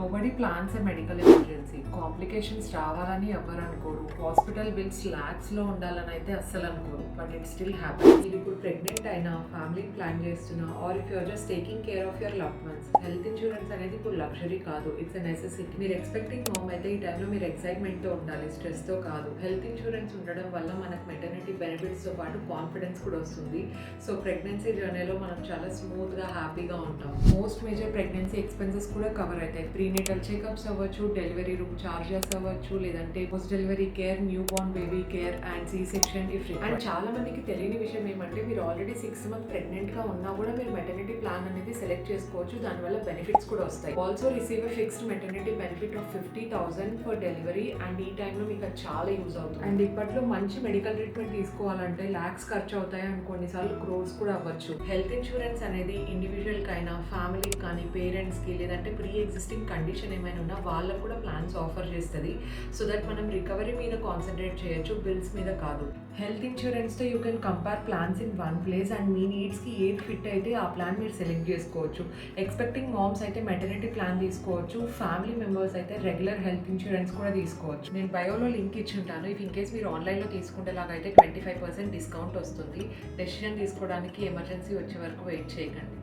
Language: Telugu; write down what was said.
Nobody plans a medical emergency. Complications రావాలని ఎవరు అనుకోరు. హాస్పిటల్ బిల్స్ ల్యాక్స్లో ఉండాలని అయితే అస్సలు అనుకోరు. But it still happy. మీరు ఇప్పుడు ప్రెగ్నెంట్ అయినా, ఫ్యామిలీ ప్లాన్ చేస్తున్నా, or if you're just taking care of your loved ones, health insurance అనేది ఇప్పుడు లగ్జరీ కాదు, ఇట్స్ ఎ నెసెసిటీ. మీరు ఎక్స్పెక్టింగ్ మామ్ అయితే ఈ టైంలో మీరు ఎక్సైట్మెంట్తో ఉండాలి, స్ట్రెస్తో కాదు. హెల్త్ ఇన్సూరెన్స్ ఉండడం వల్ల మనకు మెటర్నిటీ బెనిఫిట్స్తో పాటు కాన్ఫిడెన్స్ కూడా వస్తుంది. సో ప్రెగ్నెన్సీ జర్నీలో మనం చాలా స్మూత్గా, హ్యాపీగా ఉంటాం. మోస్ట్ మేజర్ ప్రెగ్నెన్సీ ఎక్స్పెన్సెస్ కూడా కవర్ అవుతాయి. ప్రీనేటల్ చెకప్స్ అవ్వచ్చు, డెలివరీ రూమ్ చార్జెస్ అవ్వచ్చు, లేదంటే post delivery care, new born baby care and c section if required. And చాలా మందికి తెలియని విషయం ఏమంటే మీరు ఆల్రెడీ 6 months ప్రెగ్నెంట్గా ఉన్నా కూడా మీరు మెటర్నిటీ ప్లాన్ అనేది సెలెక్ట్ చేసుకోవచ్చు. దానివల్ల బెనిఫిట్స్ కూడా వస్తాయి. Also receive a fixed maternity benefit of 50,000 for delivery and ఈ టైంలో మీకు అది చాలా యూజ్ అవుతుంది. అండ్ ఇప్పట్లో మంచి మెడికల్ ట్రీట్మెంట్ తీసుకోవాలంటే ల్యాక్స్ ఖర్చు అవుతాయి అండ్ కొన్నిసార్లు క్రోర్స్ కూడా అవ్వచ్చు. హెల్త్ ఇన్సూరెన్స్ అనేది ఇండివిజువల్ కైనా, ఫ్యామిలీకి కానీ, పేరెంట్స్కి, లేదంటే ప్రీ ఎగ్జిస్టింగ్ కండిషన్ ఏమైనా ఉన్నా వాళ్ళకు కూడా ప్లాన్స్ ఆఫర్ చేస్తుంది. సో దట్ మనం రికవరీ మీద కాన్సన్ట్రేట్ చేయొచ్చు, బిల్స్ మీద కాదు. హెల్త్ ఇన్సూరెన్స్తో you can compare plans in one place and మీ నీడ్స్కి ఏది ఫిట్ అయితే ఆ ప్లాన్ మీరు సెలెక్ట్ చేసుకోవచ్చు. ఎక్స్పెక్టింగ్ మామ్స్ అయితే మెటర్నిటీ ప్లాన్ తీసుకోవచ్చు. ఫ్యామిలీ మెంబర్స్ అయితే రెగ్యులర్ హెల్త్ ఇన్సూరెన్స్ కూడా తీసుకోవచ్చు. నేను బయోలో లింక్ ఇచ్చి ఉంటాను. ఇఫ్ ఇన్ కేస్ మీరు ఆన్లైన్లో తీసుకుంటేలాగైతే 25% డిస్కౌంట్ వస్తుంది. డెసిషన్ తీసుకోవడానికి ఎమర్జెన్సీ వచ్చే వరకు వెయిట్ చేయకండి.